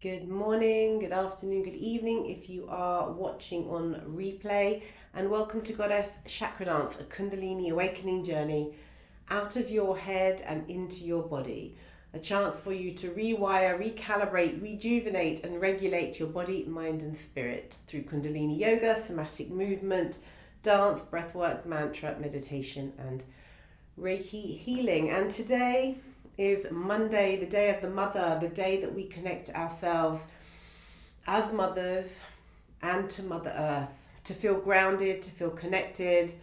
Good morning, good afternoon, good evening if you are watching on replay, and welcome to Goddess Chakra Dance, a Kundalini awakening journey out of your head and into your body. A chance for you to rewire, recalibrate, rejuvenate and regulate your body, mind and spirit through Kundalini yoga, somatic movement, dance, breathwork, mantra, meditation and Reiki Healing. And today is Monday, the day of the mother, the day that we connect ourselves as mothers and to Mother Earth, to feel grounded, to feel connected,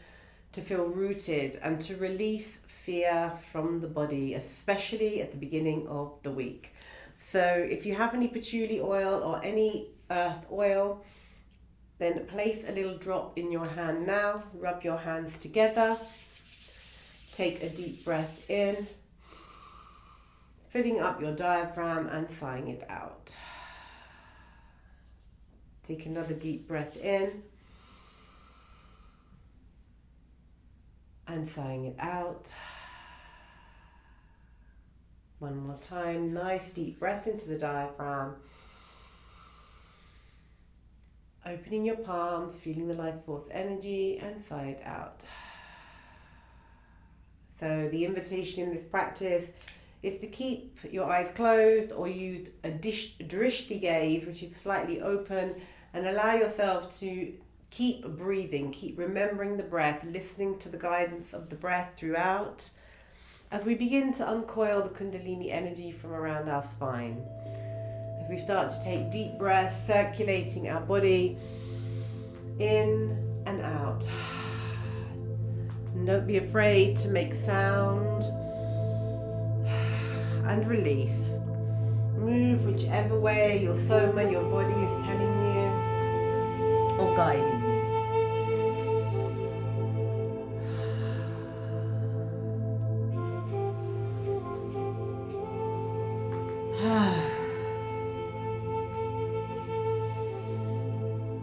to feel rooted, and to release fear from the body, especially at the beginning of the week. So if you have any patchouli oil or any earth oil, then place a little drop in your hand now, rub your hands together, take a deep breath in, filling up your diaphragm and sighing it out. Take another deep breath in and sighing it out. One more time, nice deep breath into the diaphragm. Opening your palms, feeling the life force energy and sigh it out. So the invitation in this practice is to keep your eyes closed or use a drishti gaze, which is slightly open, and allow yourself to keep breathing, keep remembering the breath, listening to the guidance of the breath throughout, as we begin to uncoil the Kundalini energy from around our spine. As we start to take deep breaths, circulating our body in and out. And don't be afraid to make sound and release. Move whichever way your soma, your body is telling you or guiding you.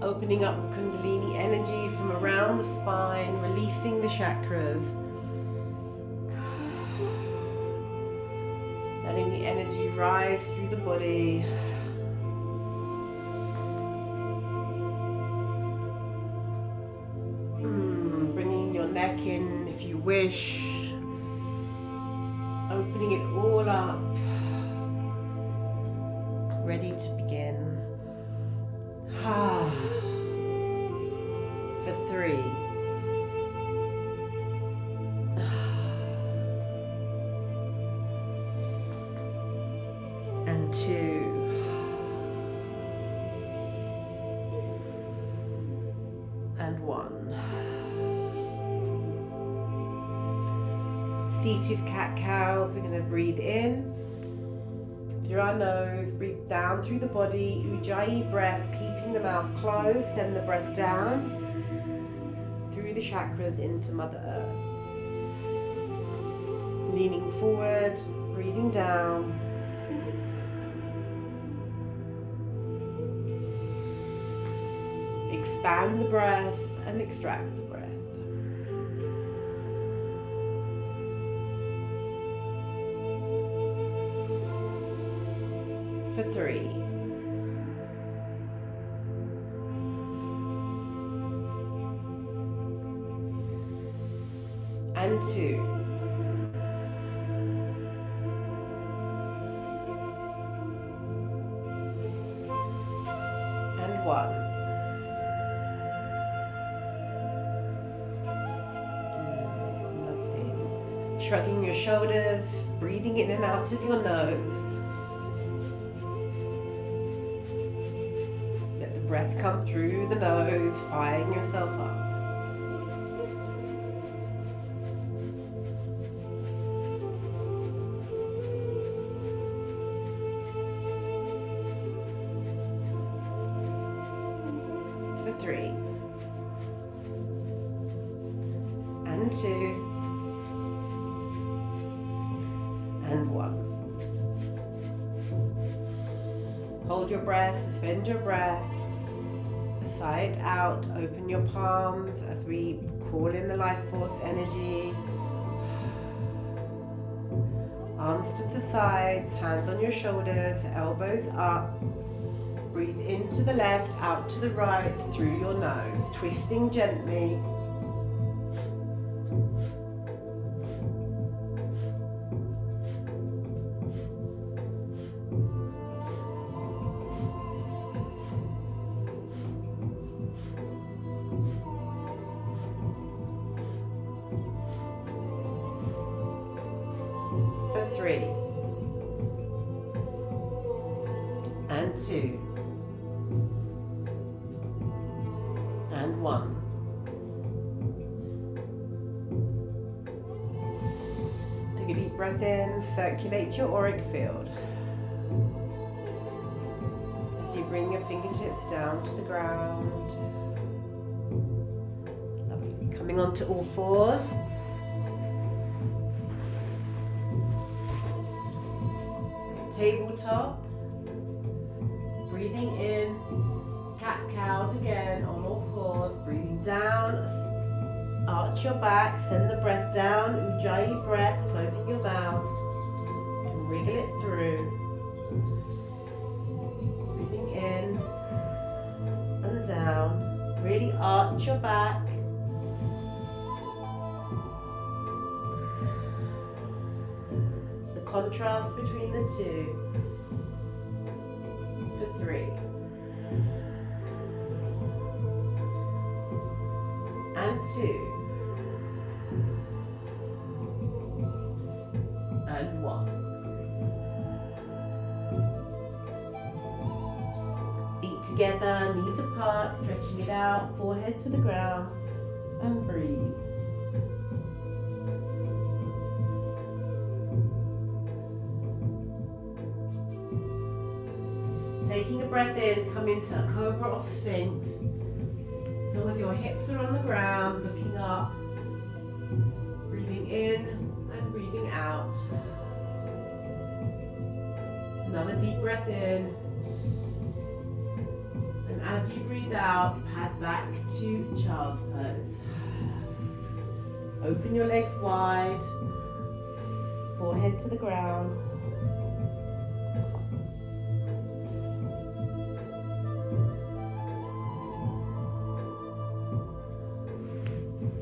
Opening up Kundalini energy from around the spine, releasing the chakras. Letting the energy rise through the body. Bringing your neck in if you wish. Opening it all up. Ready to begin. For 3. And 2. And 1. Seated cat-cows, we're going to breathe in through our nose, breathe down through the body, Ujjayi breath, keeping the mouth closed, send the breath down through the chakras into Mother Earth. Leaning forward, breathing down. Expand the breath and extract the breath. For 3. And 2. And 1. Lovely. Shrugging your shoulders, breathing in and out of your nose. Let the breath come through the nose, firing yourself up. For 3. And 2. And 1. Hold your breath, suspend your breath, sigh it out, open your palms as we call in the life force energy. Arms to the sides, hands on your shoulders, elbows up. Breathe into the left, out to the right, through your nose, twisting gently. For 3 and 2 and 1. Take a deep breath in, circulate your auric field. As you bring your fingertips down to the ground. Lovely. Coming onto all fours. Tabletop. Breathing in. Cat-cows again on all fours. Breathing down. Arch your back. Send the breath down. Ujjayi breath. Closing your mouth. And wriggle it through. Breathing in and down. Really arch your back. The contrast between the two. For 3. And 2. And 1. Feet together, knees apart, stretching it out, forehead to the ground, and breathe. Taking a breath in, come into a cobra or sphinx. As long as your hips are on the ground, looking up, breathing in and breathing out. Another deep breath in. And as you breathe out, pad back to child's pose. Open your legs wide, forehead to the ground.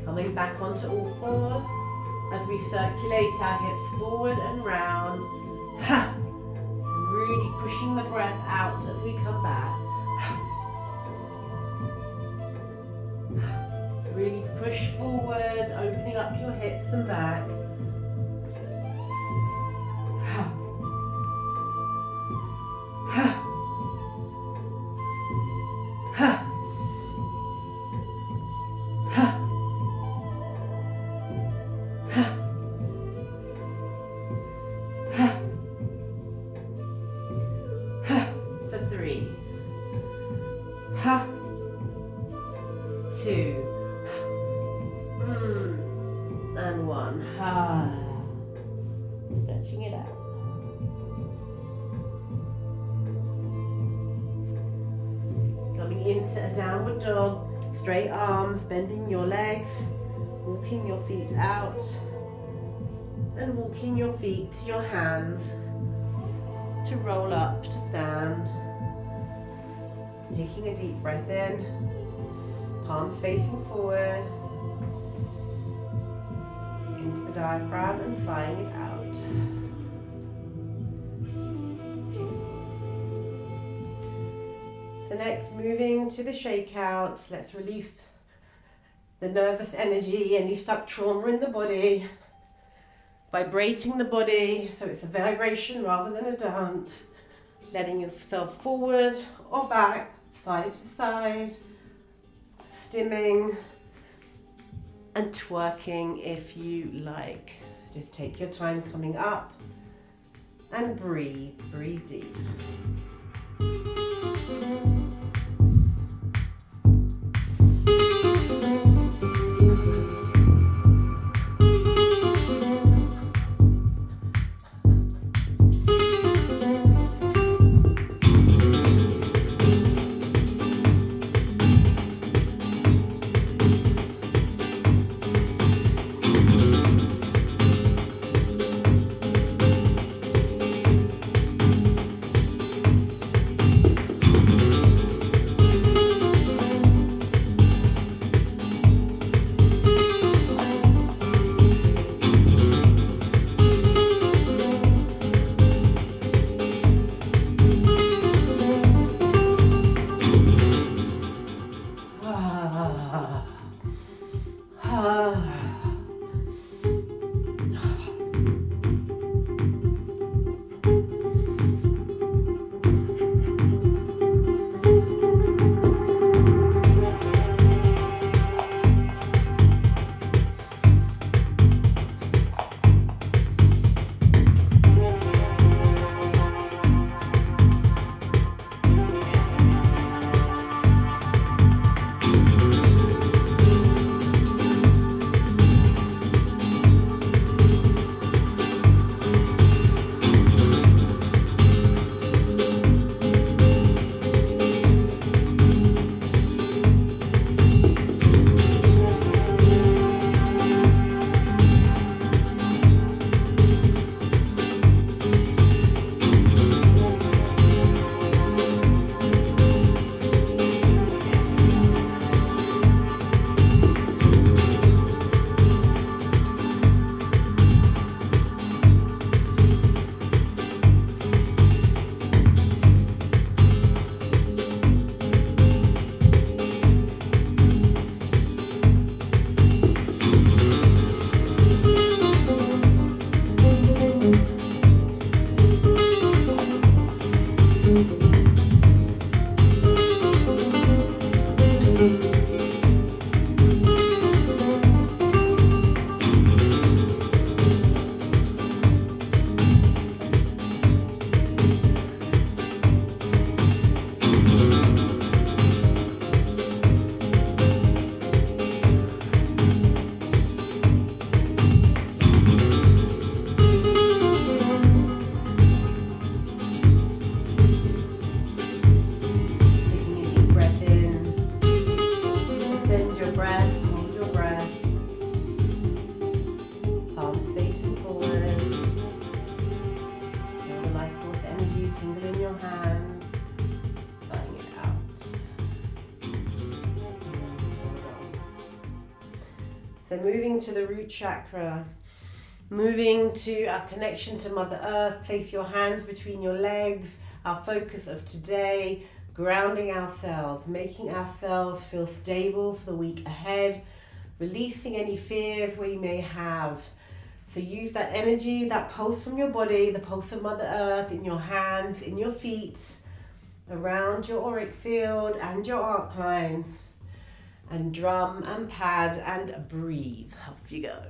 Coming back onto all fours as we circulate our hips forward and round. Ha! And really pushing the breath out as we come back. Really push forward, opening up your hips and back. Ha! Ha! Ha! For 3. Ha. 2. And 1. Ha. Stretching it out. Coming into a downward dog. Straight arms, bending your legs, walking your feet out, and walking your feet to your hands to roll up to stand. Taking a deep breath in, palms facing forward, into the diaphragm and sighing it out. So next, moving to the shakeout, let's release the nervous energy, any stuck trauma in the body, vibrating the body so it's a vibration rather than a dance, letting yourself forward or back, side to side, stimming and twerking if you like. Just take your time coming up and breathe deep. So moving to the root chakra, moving to our connection to Mother Earth, place your hands between your legs, our focus of today, grounding ourselves, making ourselves feel stable for the week ahead, releasing any fears we may have. So use that energy, that pulse from your body, the pulse of Mother Earth in your hands, in your feet, around your auric field and your arc line. And drum and pad and breathe. Off you go.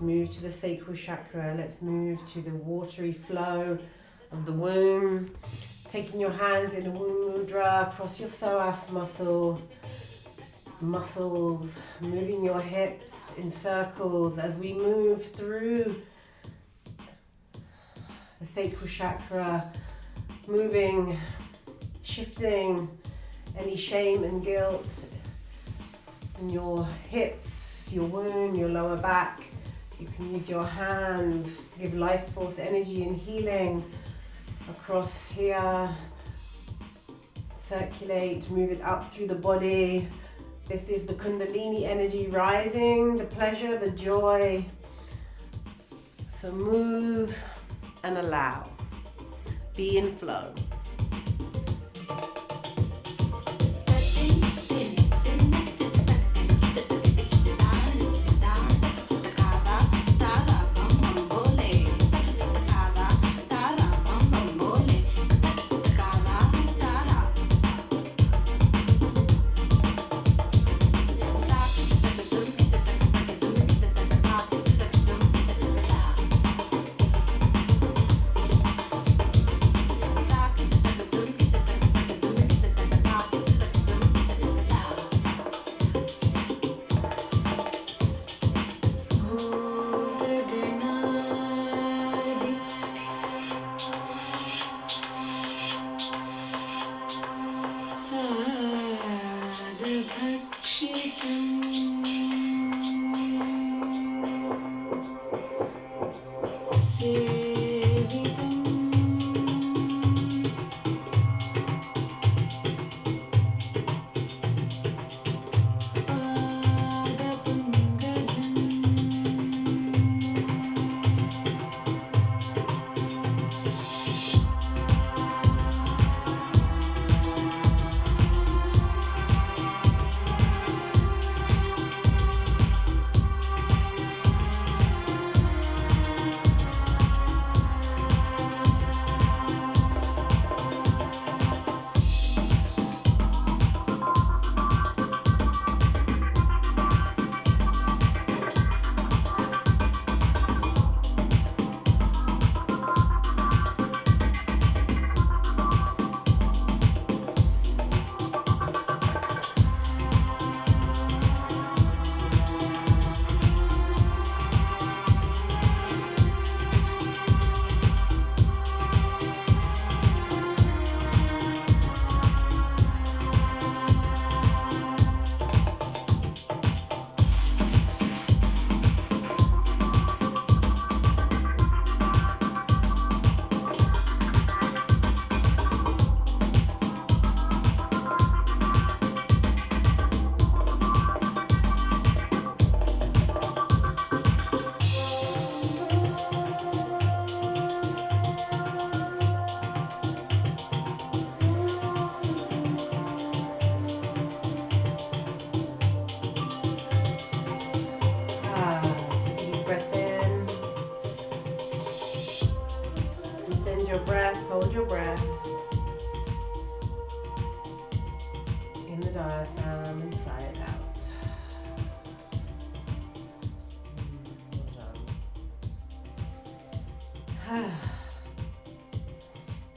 Move to the sacral chakra. Let's move to the watery flow of the womb. Taking your hands in the womb mudra across your psoas muscle. muscles, moving your hips in circles as we move through the sacral chakra, moving, shifting any shame and guilt in your hips, your womb, your lower back. You can use your hands to give life force, energy and healing across here. Circulate, move it up through the body. This is the Kundalini energy rising, the pleasure, the joy. So move and allow. Be in flow.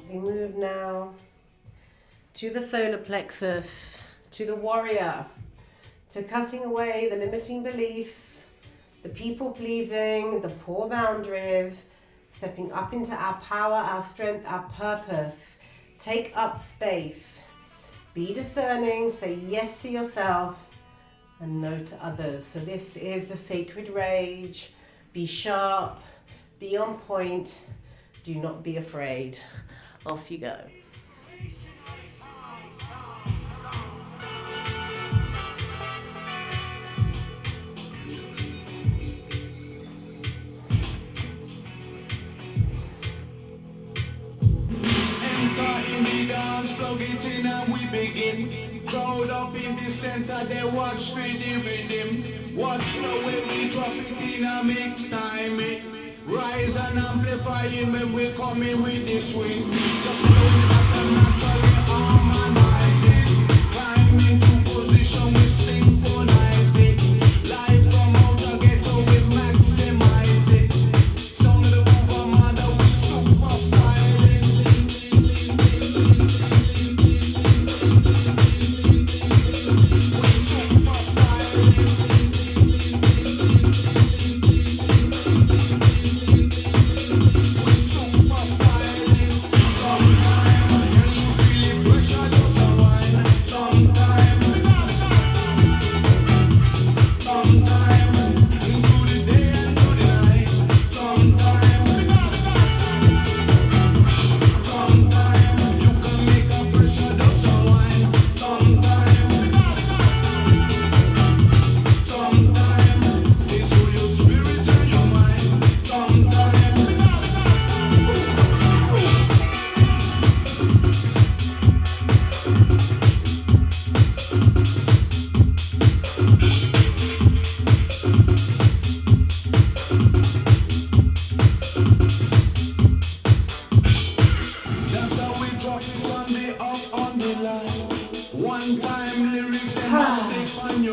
We move now to the solar plexus, to the warrior, to cutting away the limiting beliefs, the people pleasing, the poor boundaries, stepping up into our power, our strength, our purpose. Take up space. Be discerning, say yes to yourself and no to others. So this is the sacred rage. Be sharp, be on point, do not be afraid. Off you go. In the dance, plug it in and we begin. Crowd up in the center, they watch me the rhythm. Watch the way we drop it in a mix time. Rise and amplify it when we come in with the swing. Just flow it up and naturally harmonize it. Climb into position, we synchronize it. Live from outer ghetto, we maximize it. Some of the move mother, we super styling. We super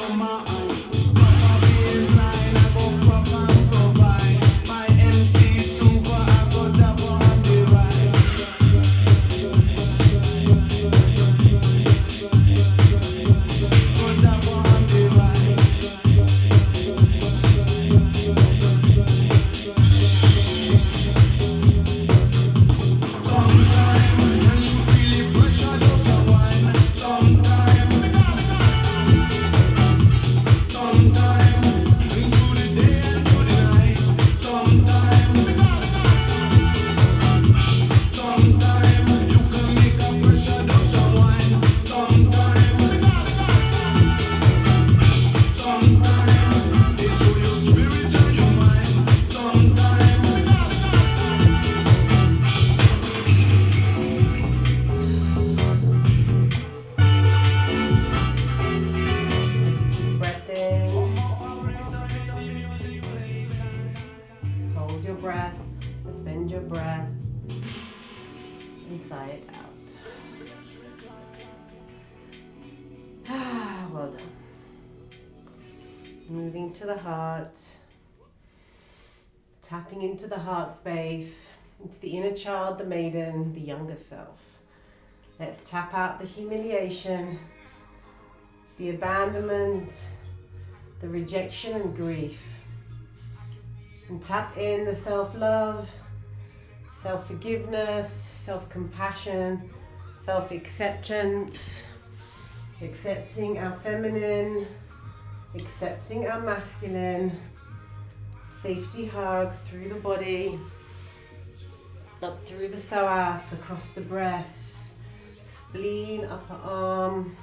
your mind. Proper baseline, I go proper and provide. My MC super, I go double on the ride. Go double on the ride. Sometime when you feel the pressure, just unwind. Sometime through the day and through the night. Sometime you can make a pressure just unwind. Sometime it's for your spirit and your mind. Sometime Deep breath in. Hold your breath. Suspend your breath. And sigh it out. Well done. Moving to the heart. Tapping into the heart space. Into the inner child, the maiden, the younger self. Let's tap out the humiliation, the abandonment, the rejection and grief. And tap in the self-love, self-forgiveness, self-compassion, self-acceptance, accepting our feminine, accepting our masculine, safety hug through the body, up through the psoas, across the breast, spleen, upper arm,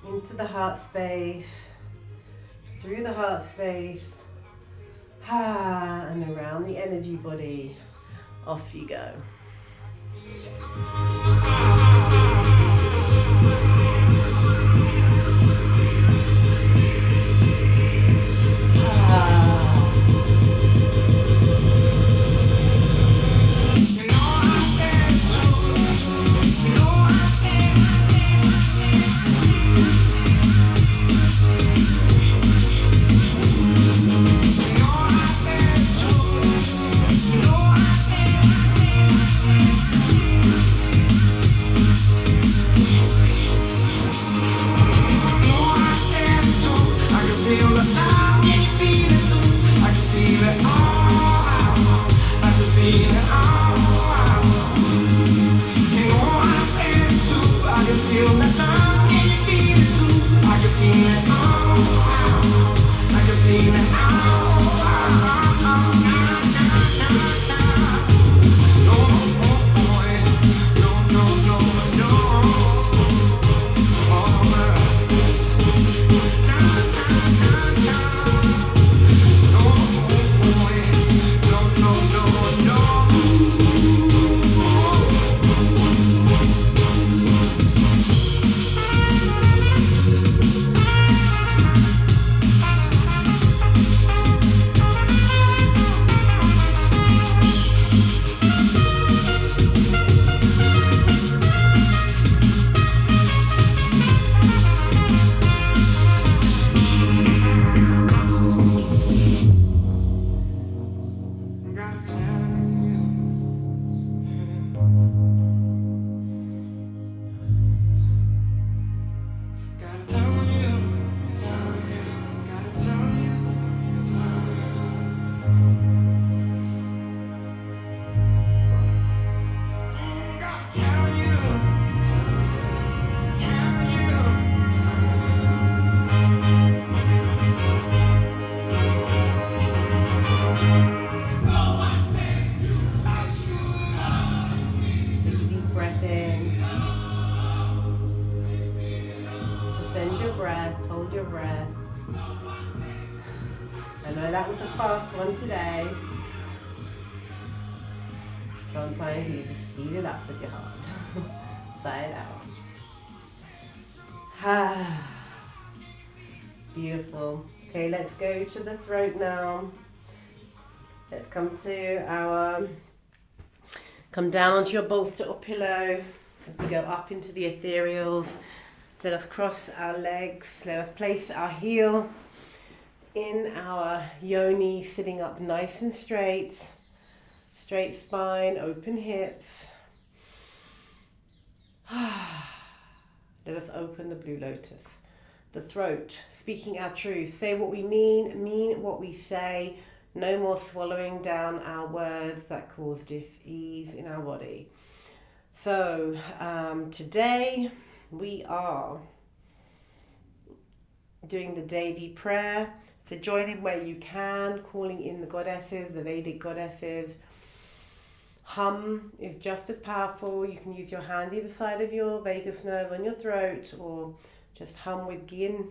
into the heart space, through the heart space, and around the energy body. Off you go. Today. Sometimes you just speed it up with your heart. Sigh it out. Beautiful. Okay, let's go to the throat now. Let's come down onto your bolster or pillow as we go up into the ethereals. Let us cross our legs. Let us place our heel in our yoni, sitting up nice and straight. Straight spine, open hips. Let us open the blue lotus. The throat, speaking our truth. Say what we mean what we say. No more swallowing down our words that cause dis-ease in our body. So today we are doing the Devi prayer. So join in where you can, calling in the goddesses, the Vedic goddesses. Hum is just as powerful. You can use your hand either side of your vagus nerve on your throat, or just hum with Gyan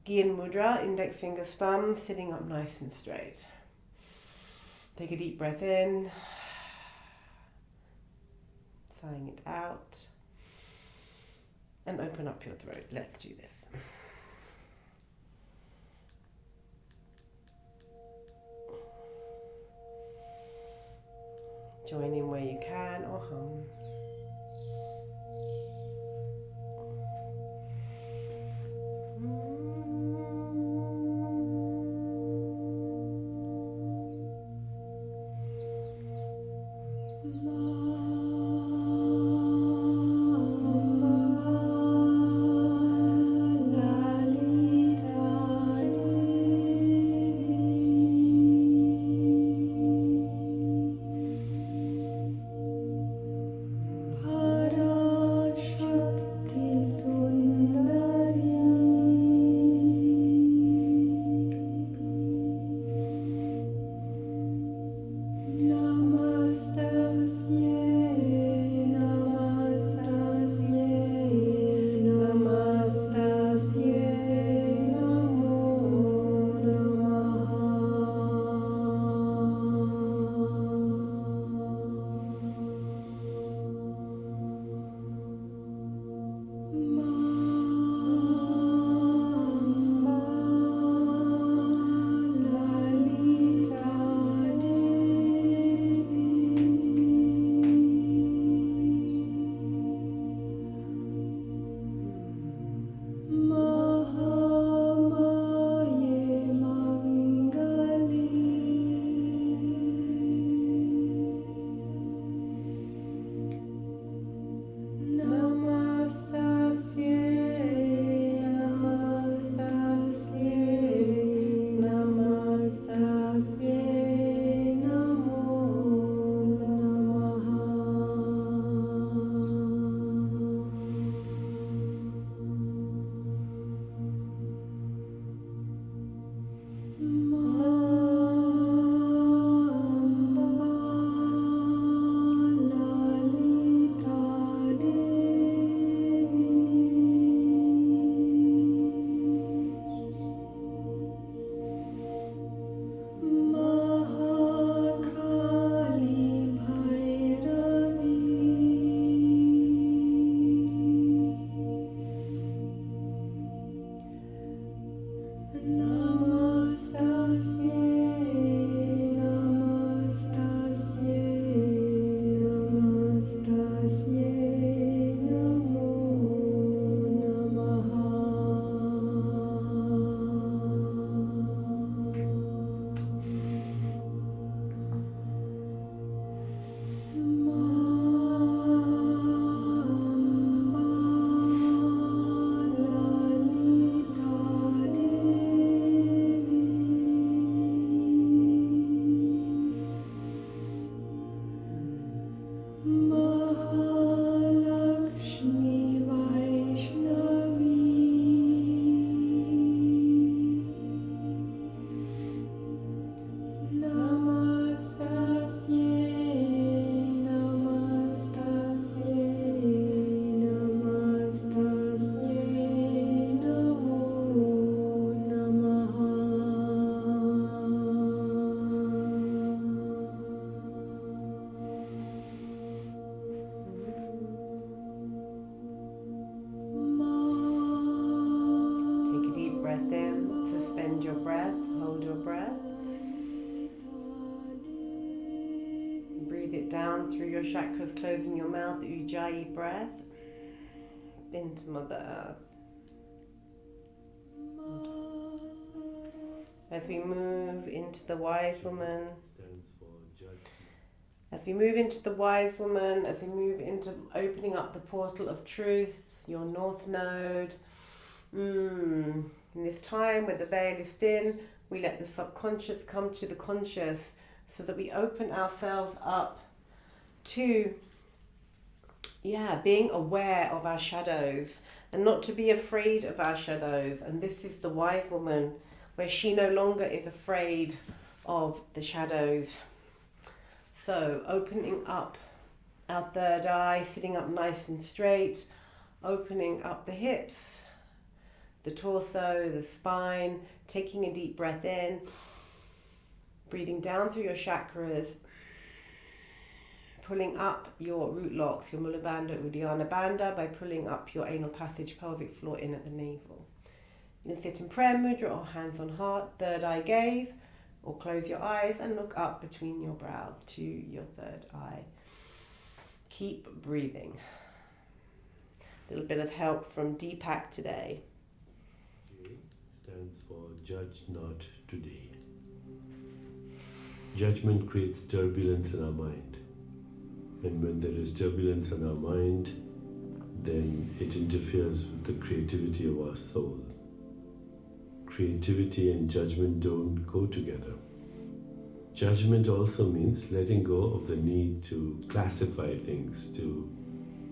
mudra, index finger, thumb, sitting up nice and straight. Take a deep breath in, sighing it out, and open up your throat. Let's do this. Join in where you can or hum. Down through your chakras, closing your mouth, Ujjayi breath. into Mother Earth. As we move into the Wise Woman, as we move into the Wise Woman, as we move into opening up the portal of truth, your North Node, in this time where the veil is thin, we let the subconscious come to the conscious so that we open ourselves up to, being aware of our shadows and not to be afraid of our shadows. And this is the Wise Woman, where she no longer is afraid of the shadows. So opening up our third eye, sitting up nice and straight, opening up the hips, the torso, the spine, taking a deep breath in, breathing down through your chakras, pulling up your root locks, your Mula Bandha, Uddiyana Bandha, by pulling up your anal passage, pelvic floor in at the navel. You can sit in prayer mudra or hands on heart, third eye gaze, or close your eyes and look up between your brows to your third eye. Keep breathing. A little bit of help from Deepak today. J stands for Judge Not Today. Judgment creates turbulence in our mind. And when there is turbulence in our mind, then it interferes with the creativity of our soul. Creativity and judgment don't go together. Judgment also means letting go of the need to classify things, to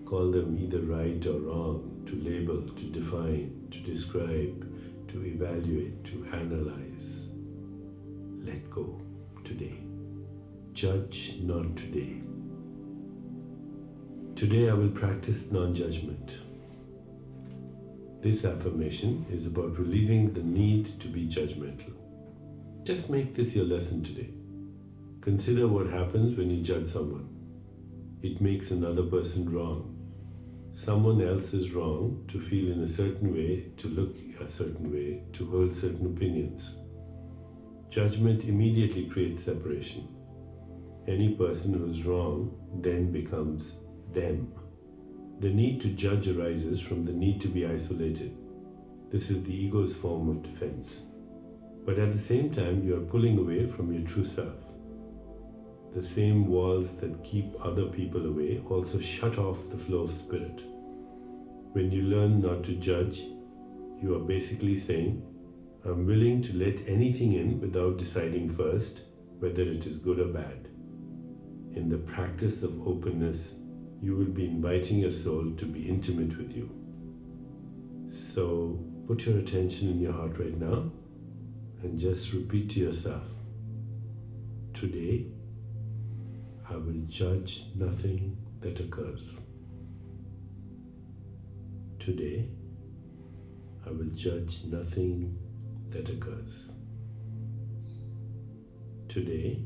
call them either right or wrong, to label, to define, to describe, to evaluate, to analyze. Let go today. Judge not today. Today I will practice non-judgment. This affirmation is about releasing the need to be judgmental. Just make this your lesson today. Consider what happens when you judge someone. It makes another person wrong. Someone else is wrong to feel in a certain way, to look a certain way, to hold certain opinions. Judgment immediately creates separation. Any person who is wrong then becomes them. The need to judge arises from the need to be isolated. This is the ego's form of defense. But at the same time, you are pulling away from your true self. The same walls that keep other people away also shut off the flow of spirit. When you learn not to judge, you are basically saying, I'm willing to let anything in without deciding first whether it is good or bad. In the practice of openness, you will be inviting your soul to be intimate with you. So put your attention in your heart right now and just repeat to yourself, today I will judge nothing that occurs. Today I will judge nothing that occurs. Today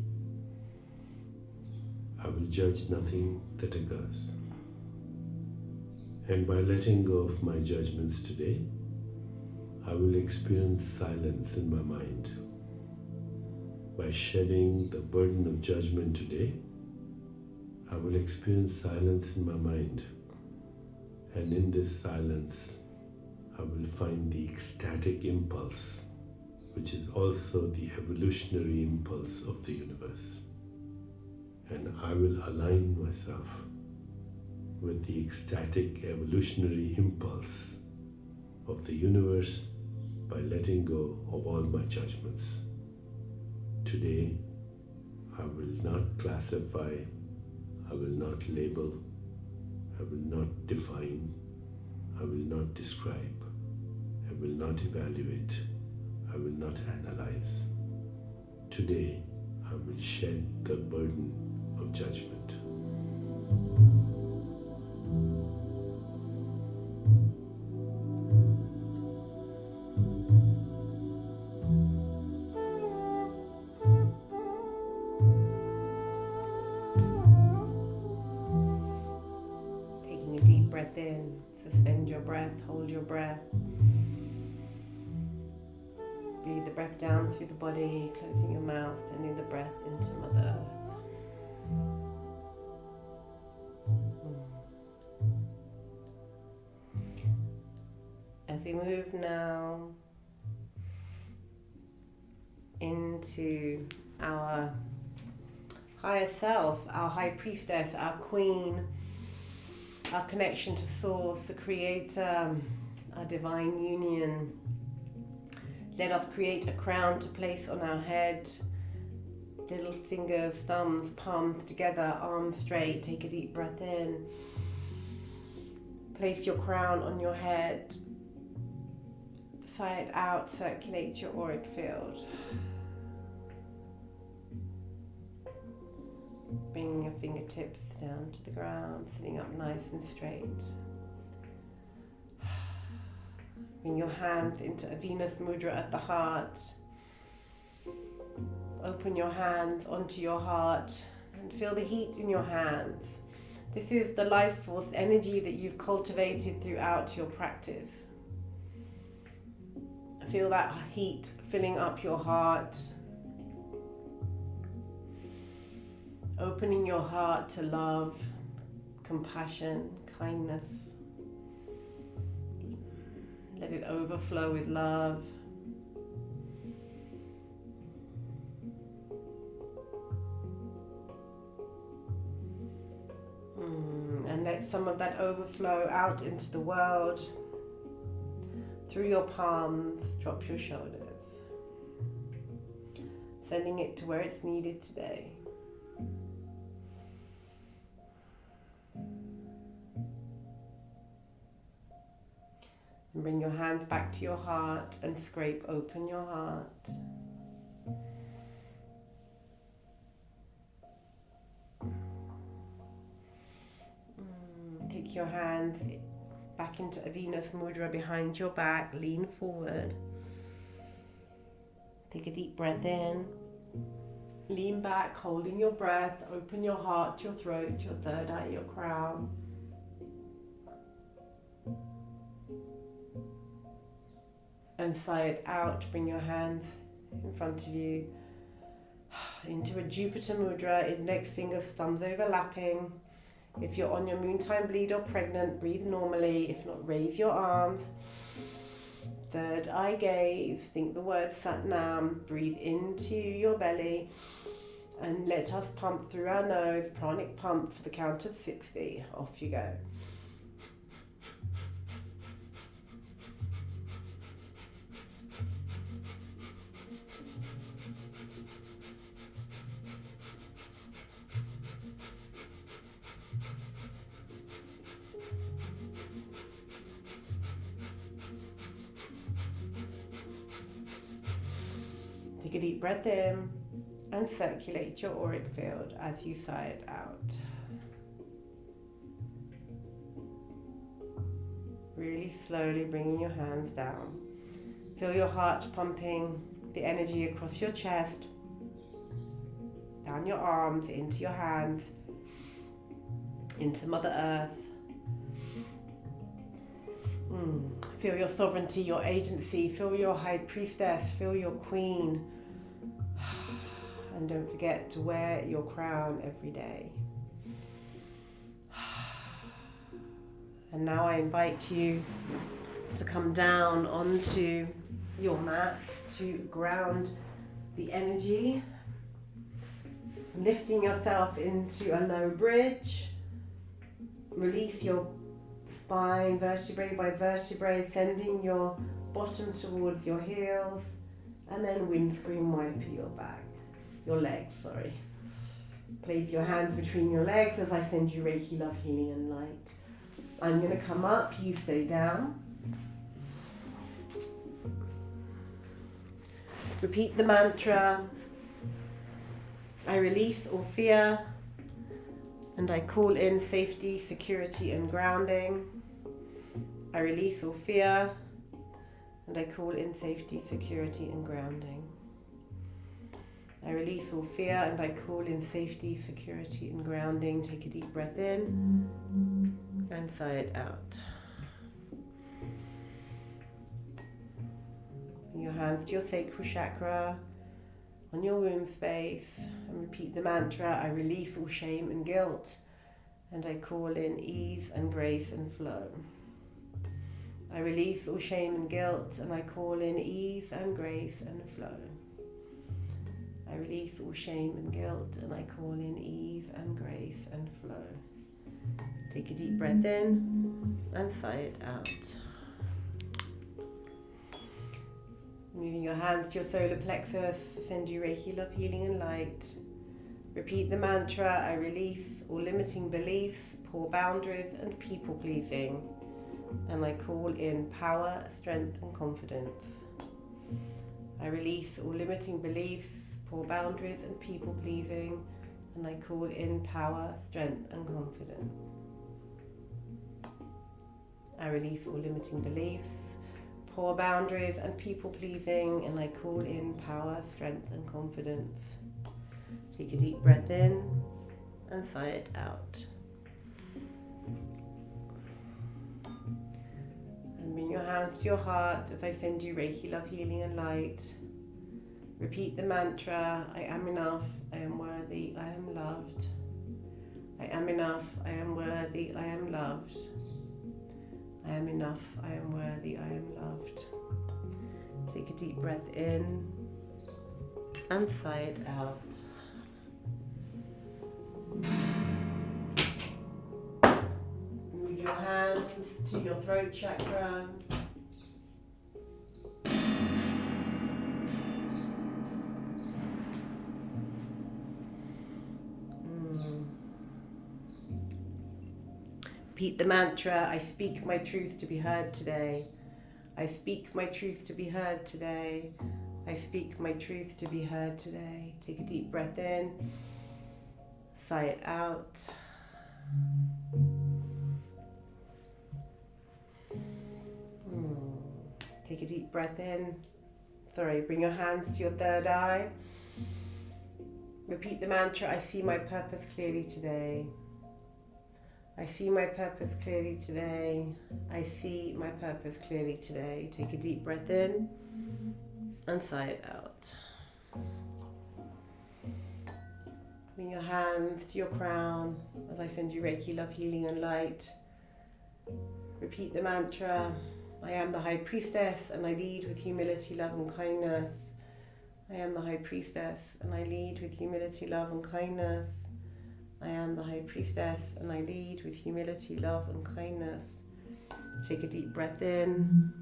I will judge nothing that occurs. And by letting go of my judgments today, I will experience silence in my mind. By shedding the burden of judgment today, I will experience silence in my mind. And in this silence, I will find the ecstatic impulse, which is also the evolutionary impulse of the universe. And I will align myself with the ecstatic evolutionary impulse of the universe by letting go of all my judgments. Today, I will not classify, I will not label, I will not define, I will not describe, I will not evaluate, I will not analyze. Today, I will shed the burden of judgment. Taking a deep breath in, suspend your breath, hold your breath. Breathe the breath down through the body, closing your mouth, sending the breath into Mother Earth. we move now into our higher self, our high priestess, our queen, our connection to source, the creator, our divine union. Let us create a crown to place on our head. Little fingers, thumbs, palms together, arms straight. Take a deep breath in. Place your crown on your head. Sigh it out, circulate your auric field. Bringing your fingertips down to the ground, sitting up nice and straight. Bring your hands into a Venus mudra at the heart. Open your hands onto your heart and feel the heat in your hands. This is the life force energy that you've cultivated throughout your practice. Feel that heat filling up your heart. Opening your heart to love, compassion, kindness. Let it overflow with love. And let some of that overflow out into the world. Through your palms, drop your shoulders. Sending it to where it's needed today. And bring your hands back to your heart and scrape open your heart. Take your hands back into a Venus mudra behind your back. Lean forward. Take a deep breath in. Lean back, holding your breath. Open your heart, your throat, your third eye, your crown. And sigh it out. Bring your hands in front of you into a Jupiter mudra. Index fingers, thumbs overlapping. If you're on your moon time bleed or pregnant, breathe normally. If not, raise your arms. Third eye gaze. Think the word Sat Nam. Breathe into your belly. And let us pump through our nose. Pranic pump for the count of 60. Off you go. Take a deep breath in and circulate your auric field as you sigh it out. Really slowly bringing your hands down. Feel your heart pumping the energy across your chest, down your arms, into your hands, into Mother Earth. Feel your sovereignty, your agency. Feel your high priestess. Feel your queen. And don't forget to wear your crown every day. And now I invite you to come down onto your mat to ground the energy. Lifting yourself into a low bridge. Release your spine, vertebrae by vertebrae, sending your bottom towards your heels, and then windscreen wiper your back. Your legs, sorry. Place your hands between your legs as I send you Reiki, love, healing, and light. I'm going to come up, you stay down. Repeat the mantra. I release all fear, and I call in safety, security, and grounding. I release all fear, and I call in safety, security, and grounding. I release all fear, and I call in safety, security, and grounding. Take a deep breath in and sigh it out. Bring your hands to your sacral chakra on your womb space and repeat the mantra. I release all shame and guilt, and I call in ease and grace and flow. I release all shame and guilt, and I call in ease and grace and flow. I release all shame and guilt, and I call in ease and grace and flow. Take a deep breath in and sigh it out. Moving your hands to your solar plexus, send you Reiki, love, healing and light. Repeat the mantra, I release all limiting beliefs, poor boundaries and people pleasing. And I call in power, strength and confidence. I release all limiting beliefs, poor boundaries and people pleasing. And I call in power, strength and confidence. I release all limiting beliefs, poor boundaries and people pleasing, and I call in power, strength and confidence. Take a deep breath in and sigh it out. And bring your hands to your heart as I send you Reiki, love, healing and light. Repeat the mantra, I am enough, I am worthy, I am loved. I am enough, I am worthy, I am loved. I am enough, I am worthy, I am loved. Take a deep breath in and sigh it out. Move your hands to your throat chakra. Repeat the mantra, I speak my truth to be heard today. I speak my truth to be heard today. I speak my truth to be heard today. Take a deep breath in. Sigh it out. Take a deep breath in. Bring your hands to your third eye. Repeat the mantra, I see my purpose clearly today. I see my purpose clearly today. I see my purpose clearly today. Take a deep breath in and sigh it out. Bring your hands to your crown as I send you Reiki, love, healing and light. Repeat the mantra, I am the High Priestess and I lead with humility, love and kindness. I am the High Priestess and I lead with humility, love and kindness. I am the High Priestess and I lead with humility, love and kindness. Take a deep breath in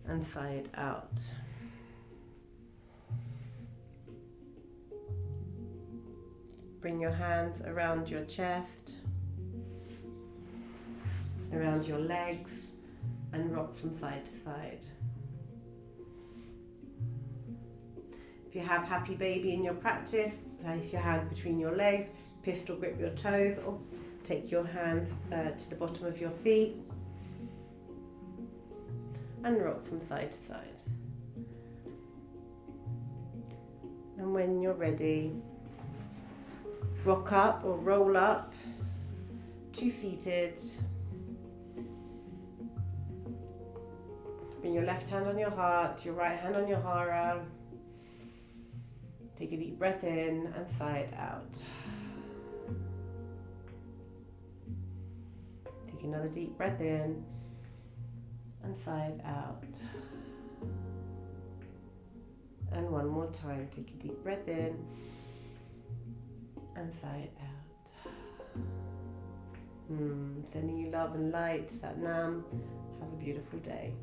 and sigh it out. Bring your hands around your chest, around your legs, and rock from side to side. If you have Happy Baby in your practice, place your hands between your legs, pistol grip your toes, or take your hands to the bottom of your feet and rock from side to side. And when you're ready, rock up or roll up to seated. Bring your left hand on your heart, your right hand on your hara. Take a deep breath in and sigh it out. Take another deep breath in and sigh it out. And one more time, take a deep breath in and sigh it out. Sending you love and light, Sat Nam. Have a beautiful day.